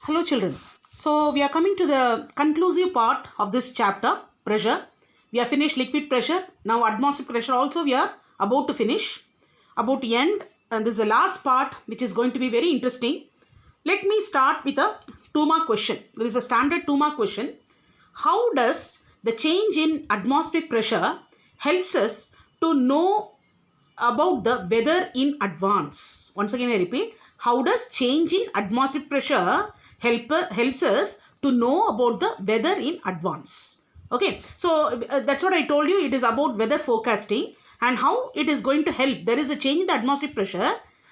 Hello children. So we are coming to the conclusive part of this chapter, pressure. We have finished liquid pressure. Now atmospheric pressure also we are about to finish, about to end, and this is the last part which is going to be very interesting. Let me start with a 2-mark question. There is a standard 2-mark question. How does the change in atmospheric pressure helps us to know about the weather in advance? Once again I repeat, how does change in atmospheric pressure helps us to know about the weather in advance? Okay, so that's what I told you. It is about weather forecasting and how it is going to help. There is a change in the atmospheric pressure,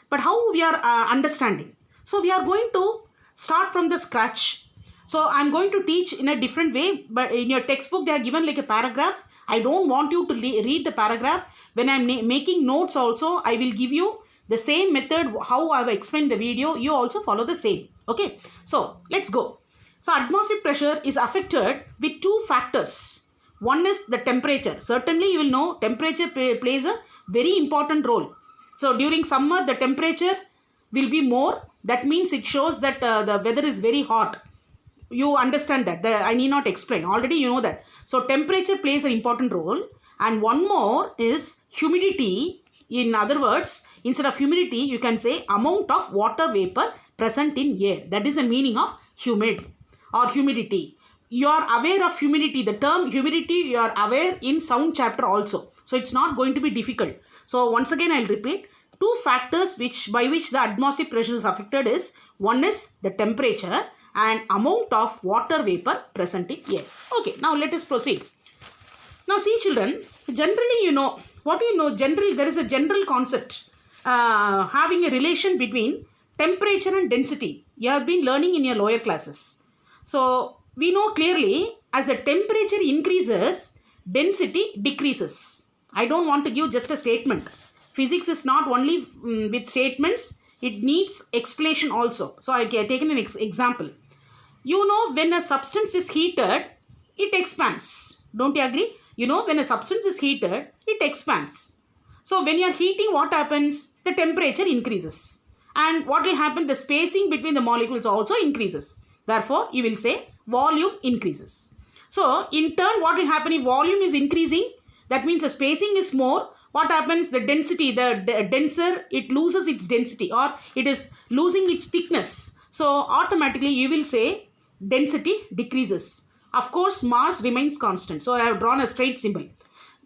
but how we are understanding. So we are going to start from the scratch. So I'm going to teach in a different way, but in your textbook they are given like a paragraph. I don't want you to read the paragraph. When I'm making notes also, I will give you the same method how I have explained the video. You also follow the same. Okay, so let's go. So atmospheric pressure is affected with two factors. One is the temperature. Certainly you will know temperature plays a very important role. So during summer the temperature will be more. That means it shows that the weather is very hot. You understand that. I need not explain. Already you know that. So temperature plays an important role. And one more is humidity. In other words, instead of humidity, you can say amount of water vapor present in air. That is the meaning of humid or humidity. You are aware of humidity. The term humidity you are aware in sound chapter also. So it's not going to be difficult. So once again I'll repeat. Two factors by which the atmospheric pressure is affected is, one is the temperature and amount of water vapor present in air. Okay, now let us proceed. Now see children, generally you know, what you know, there is a general concept having a relation between temperature and density. You have been learning in your lower classes. So we know clearly as the temperature increases, density decreases. I don't want to give just a statement. Physics is not only with statements, it needs explanation also. So I have taken an example. You know, when a substance is heated, it expands. Don't you agree? You know, when a substance is heated, it expands. So when you are heating, what happens? The temperature increases. And what will happen? The spacing between the molecules also increases. Therefore, you will say volume increases. So in turn, what will happen if volume is increasing? That means the spacing is more. What happens? The density, the denser, it loses its density or it is losing its thickness. So automatically you will say density decreases. Of course, mass remains constant. So I have drawn a straight symbol.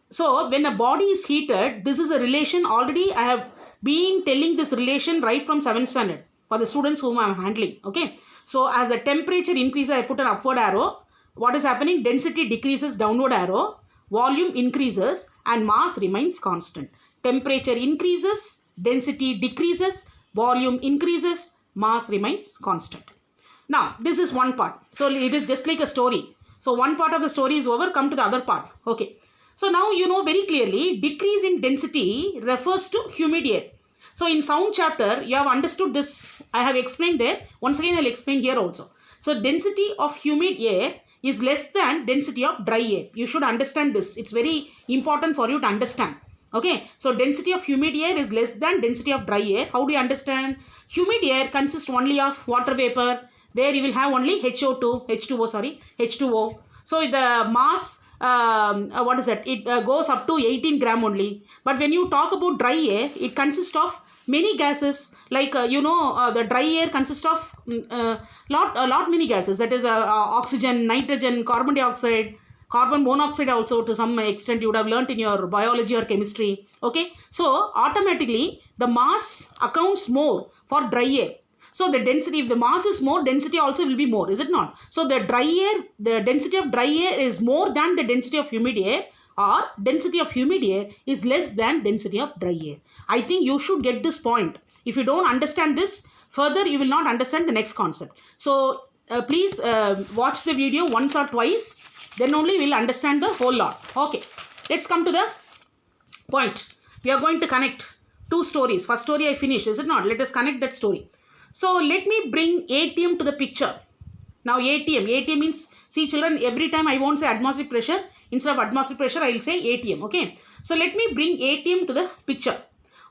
So when a body is heated, this is a relation. Already I have been telling this relation right from 7th standard for the students whom I am handling. Okay. So as the temperature increases, I put an upward arrow. What is happening? Density decreases, downward arrow. Volume increases and mass remains constant. Temperature increases, density decreases, volume increases, mass remains constant. Now, this is one part. So it is just like a story. So one part of the story is over, come to the other part. Okay. So now you know very clearly, decrease in density refers to humid air. So in sound chapter, you have understood this. I have explained there. Once again, I will explain here also. So density of humid air is less than density of dry air. You should understand this. It's very important for you to understand. Okay. So density of humid air is less than density of dry air. How do you understand? Humid air consists only of water vapor, where you will have only H2O. So the mass, what is that? It goes up to 18 gram only. But when you talk about dry air, it consists of many gases. Like the dry air consists of lot many gases. That is oxygen, nitrogen, carbon dioxide, carbon monoxide also to some extent you would have learnt in your biology or chemistry. Okay, so automatically the mass accounts more for dry air. So the density, if the mass is more, density also will be more, is it not? So the density of dry air is more than the density of humid air, or density of humid air is less than density of dry air. I think you should get this point. If you don't understand this, further you will not understand the next concept. So please watch the video once or twice, then only we will understand the whole lot. Okay, let's come to the point. We are going to connect two stories. First story I finished, is it not? Let us connect that story. So let me bring ATM to the picture. Now ATM means, see children, every time I won't say atmospheric pressure. Instead of atmospheric pressure, I will say ATM. Okay. So let me bring ATM to the picture.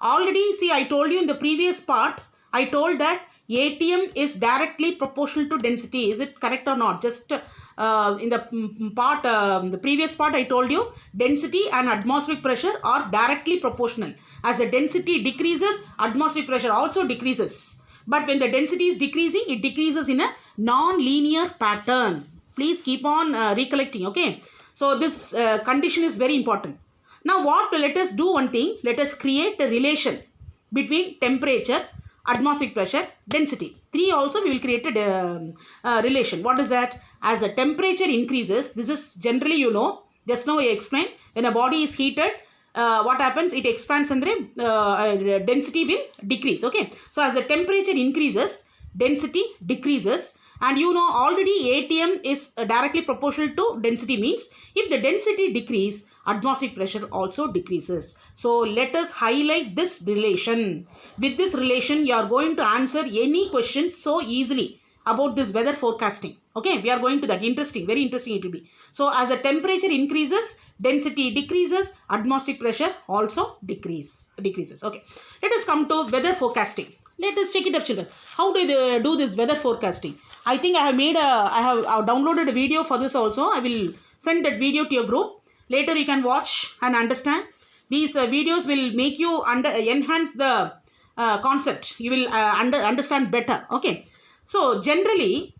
Already, see, I told you in the previous part, I told that ATM is directly proportional to density. Is it correct or not? Just in the part, the previous part I told you, density and atmospheric pressure are directly proportional. As the density decreases, atmospheric pressure also decreases. But when the density is decreasing, it decreases in a non-linear pattern. Please keep on recollecting, okay? So this condition is very important. Now what, let us do one thing. Let us create a relation between temperature, atmospheric pressure, density. 3 also we will create a relation. What is that? As the temperature increases, this is generally, you know, just now I explained, when a body is heated, what happens? It expands and the density will decrease. Okay. So as the temperature increases, density decreases. And you know already ATM is directly proportional to density, means if the density decrease, atmospheric pressure also decreases. So let us highlight this relation. With this relation, you are going to answer any question so easily about this weather forecasting. Okay, we are going to that. Interesting, very interesting it will be. So as the temperature increases, density decreases, atmospheric pressure also decreases. Okay, let us come to weather forecasting. Let us check it up, children. How do they do this weather forecasting? I think I have downloaded a video for this also. I will send that video to your group. Later you can watch and understand. These videos will make you enhance the concept. You will understand better. Okay. So generally,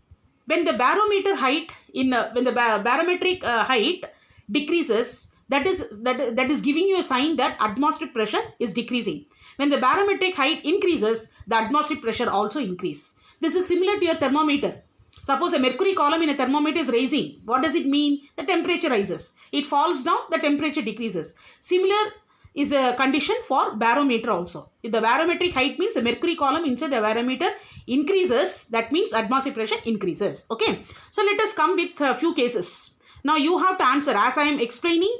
when the barometer height when the barometric height decreases, that is giving you a sign that atmospheric pressure is decreasing. When the barometric height increases, the atmospheric pressure also increases. This is similar to your thermometer. Suppose a mercury column in a thermometer is rising. What does it mean? The temperature rises. It falls down, the temperature decreases. Similar is a condition for barometer also. If the barometric height means the mercury column inside the barometer increases, that means atmospheric pressure increases. Okay. So let us come with a few cases. Now you have to answer as I am explaining.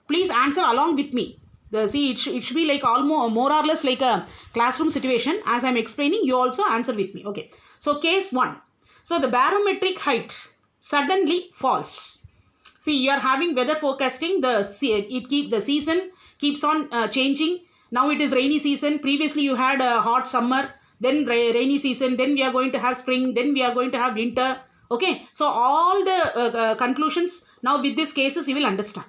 Please answer along with me. See, it should be like almost more or less like a classroom situation. As I am explaining, you also answer with me. Okay. So case 1. So the barometric height suddenly falls. See, you are having weather forecasting. The season keeps on changing. Now it is rainy season. Previously you had a hot summer, then rainy season, then we are going to have spring, then we are going to have winter. Okay. So all the conclusions now with these cases you will understand.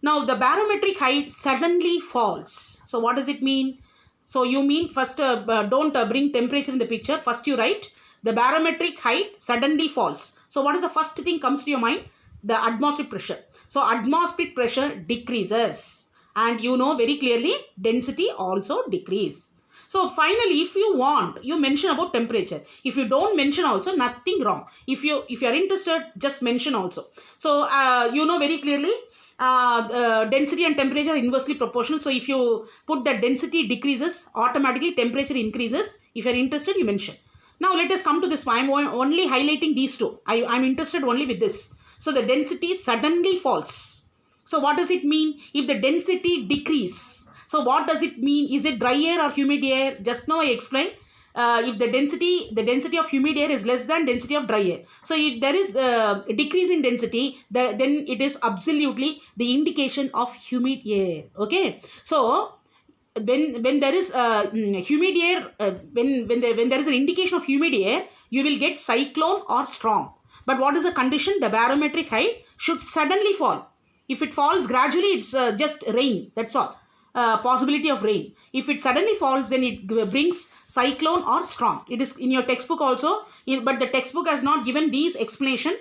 Now the barometric height suddenly falls. So what does it mean? So you mean first don't bring temperature in the picture. First you write the barometric height suddenly falls. So what is the first thing comes to your mind? The atmospheric pressure. So atmospheric pressure decreases. And you know very clearly density also decrease. So finally, if you want, you mention about temperature. If you don't mention also, nothing wrong. If you are interested, just mention also. So you know very clearly density and temperature are inversely proportional. So if you put that density decreases, automatically temperature increases. If you are interested, you mention. Now let us come to this. I am only highlighting these two. I am interested only with this. So the density suddenly falls. So what does it mean? If the density decrease. So what does it mean? Is it dry air or humid air? Just now I explained. If the density of humid air is less than density of dry air. So if there is a decrease in density, then it is absolutely the indication of humid air. Okay. So when there is humid air, when there is an indication of humid air, you will get cyclone or storm. But what is the condition? The barometric height should suddenly fall. If it falls gradually, it's just rain. That's all. Possibility of rain. If it suddenly falls, then it brings cyclone or storm. It is in your textbook also, but the textbook has not given these explanation.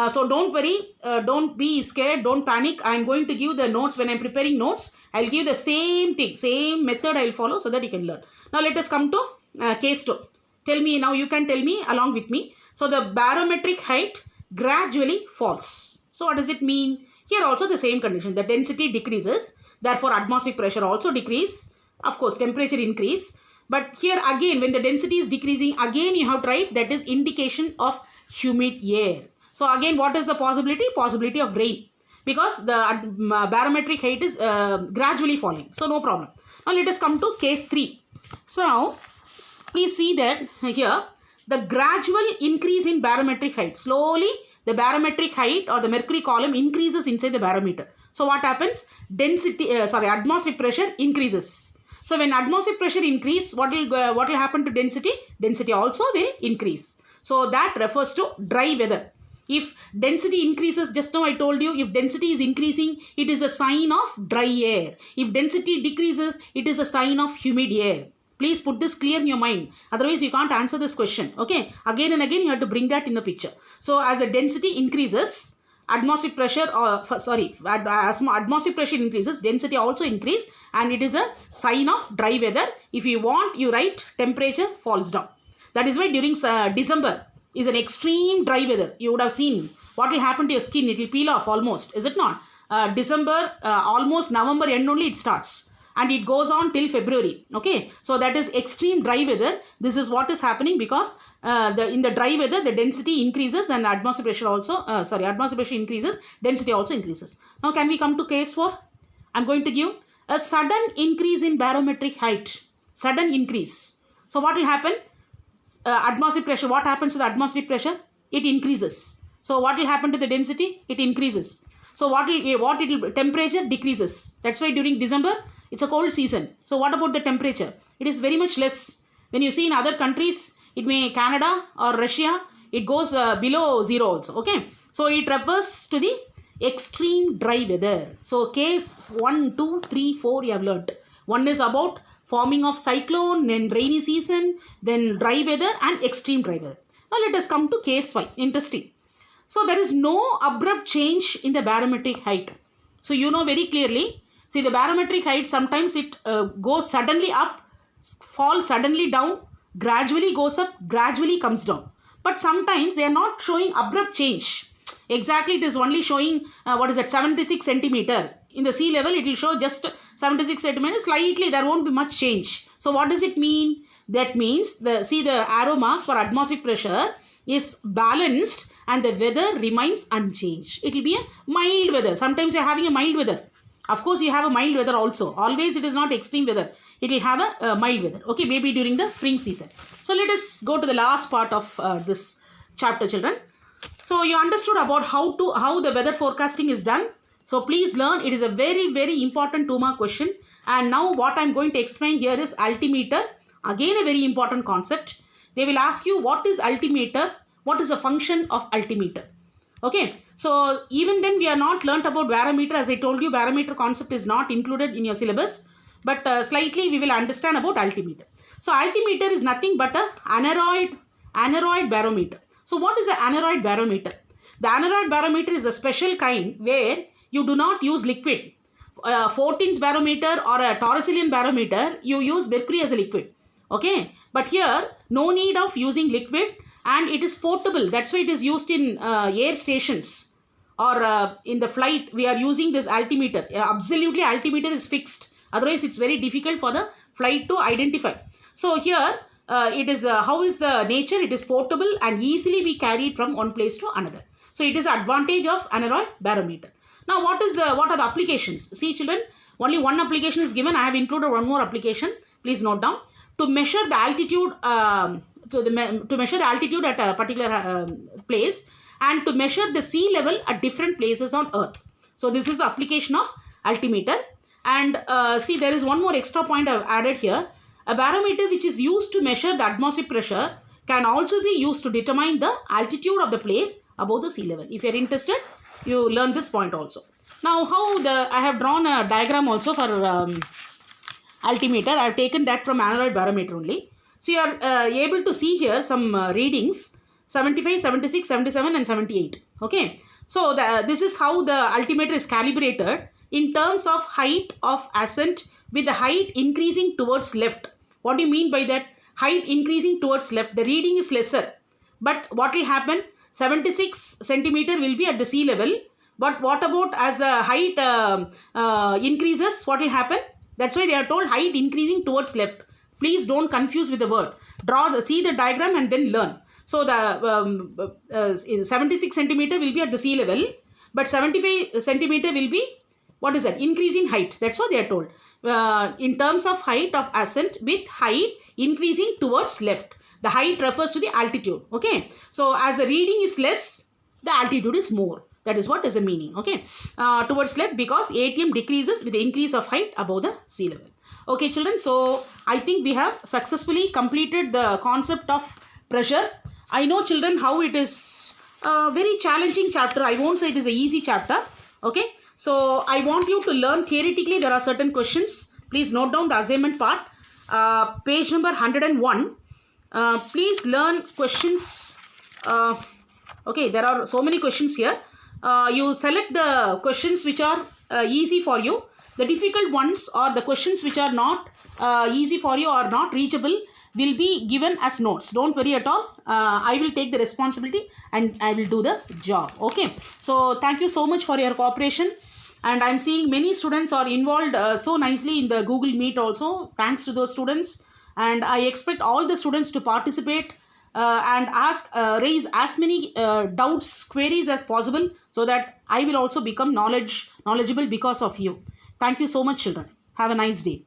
So don't worry, don't be scared, don't panic. I am going to give the notes when I am preparing notes. I will give the same thing, same method I will follow so that you can learn. Now let us come to case 2. Tell me, now you can tell me along with me. So the barometric height gradually falls. So what does it mean? Here also the same condition. The density decreases. Therefore atmospheric pressure also decrease. Of course temperature increase. But here again when the density is decreasing, again you have to write that is indication of humid air. So again what is the possibility? Possibility of rain. Because the barometric height is gradually falling. So no problem. Now let us come to case 3. So now please see that here the gradual increase in barometric height. Slowly the barometric height or the mercury column increases inside the barometer. So what happens? Atmospheric pressure increases. So when atmospheric pressure increase, what will happen to density? Density also will increase. So that refers to dry weather. If density increases, just now I told you, if density is increasing, it is a sign of dry air. If density decreases, it is a sign of humid air. Please put this clear in your mind. Otherwise, you can't answer this question. Okay. Again and again, you have to bring that in the picture. So as the density increases, atmospheric pressure, atmospheric pressure increases, density also increase, and it is a sign of dry weather. If you want, you write temperature falls down. That is why during December is an extreme dry weather. You would have seen what will happen to your skin. It will peel off almost. Is it not? December, almost November end only it starts. And it goes on till February. Okay. So that is extreme dry weather. This is what is happening because in the dry weather, the density increases and atmospheric pressure also, atmospheric pressure increases, density also increases. Now can we come to case 4? I'm going to give a sudden increase in barometric height. Sudden increase. So what will happen? Atmospheric pressure, what happens to the atmospheric pressure? It increases. So what will happen to the density? It increases. So temperature decreases. That's why during December, it's a cold season. So what about the temperature? It is very much less. When you see in other countries, it may Canada or Russia, it goes below 0 also. Okay. So it refers to the extreme dry weather. So case 1, 2, 3, 4 you have learnt. One is about forming of cyclone, then rainy season, then dry weather and extreme dry weather. Now let us come to case 5. Interesting. So there is no abrupt change in the barometric height. So you know very clearly, see the barometric height, sometimes it goes suddenly up, falls suddenly down, gradually goes up, gradually comes down. But sometimes they are not showing abrupt change. Exactly, it is only showing 76 centimeter. In the sea level, it will show just 76 centimeters, slightly, there won't be much change. So what does it mean? That means, the arrow marks for atmospheric pressure is balanced and the weather remains unchanged. It will be a mild weather. Sometimes you are having a mild weather. Of course, you have a mild weather also. Always it is not extreme weather. It will have a mild weather. Okay, maybe during the spring season. So let us go to the last part of this chapter, children. So you understood about how the weather forecasting is done. So please learn, it is a very, very important 2-mark question. And now what I am going to explain here is altimeter. Again, a very important concept. They will ask you what is altimeter, what is a function of altimeter. Okay, so even then we are not learnt about barometer. As I told you, barometer concept is not included in your syllabus. But slightly we will understand about altimeter. So altimeter is nothing but a aneroid barometer. So what is an aneroid barometer? The aneroid barometer is a special kind where you do not use liquid. 14's barometer or a Torricellian barometer, you use mercury as a liquid. Okay, but here no need of using liquid and it is portable. That's why it is used in air stations or in the flight. We are using this altimeter. Absolutely, altimeter is fixed. Otherwise, it's very difficult for the flight to identify. So here it is how is the nature? It is portable and easily be carried from one place to another. So it is advantage of aneroid barometer. Now what are the applications? See children, only one application is given. I have included one more application. Please note down. To measure the altitude to measure the altitude at a particular place and to measure the sea level at different places on earth. So this is the application of altimeter. And see, there is one more extra point I have added here. A barometer which is used to measure the atmospheric pressure can also be used to determine the altitude of the place above the sea level. If you are interested, you learn this point also. Now I have drawn a diagram also for altimeter. I have taken that from aneroid barometer only. So you are able to see here some readings 75, 76, 77 and 78. Okay. So this is how the altimeter is calibrated in terms of height of ascent with the height increasing towards left. What do you mean by that? Height increasing towards left. The reading is lesser. But what will happen? 76 centimeter will be at the sea level. But what about as the height increases, what will happen? That's why they are told height increasing towards left. Please don't confuse with the word. See the diagram and then learn. So the 76 centimeter will be at the sea level. But 75 centimeter will be, what is that? Increase in height. That's what they are told. In terms of height of ascent with height increasing towards left. The height refers to the altitude. Okay. So as the reading is less, the altitude is more. That is what is the meaning. Okay. Towards left because ATM decreases with the increase of height above the sea level. Okay, children, so I think we have successfully completed the concept of pressure. I know, children, how it is a very challenging chapter. I won't say it is an easy chapter. Okay, so I want you to learn theoretically. There are certain questions. Please note down the assignment part. Page number 101. Please learn questions. Okay, there are so many questions here. You select the questions which are easy for you. The difficult ones or the questions which are not easy for you or not reachable will be given as notes. Don't worry at all. I will take the responsibility and I will do the job. Okay. So thank you so much for your cooperation. And I'm seeing many students are involved so nicely in the Google Meet also. Thanks to those students. And I expect all the students to participate and raise as many doubts, queries as possible, so that I will also become knowledgeable because of you. Thank you so much, children. Have a nice day.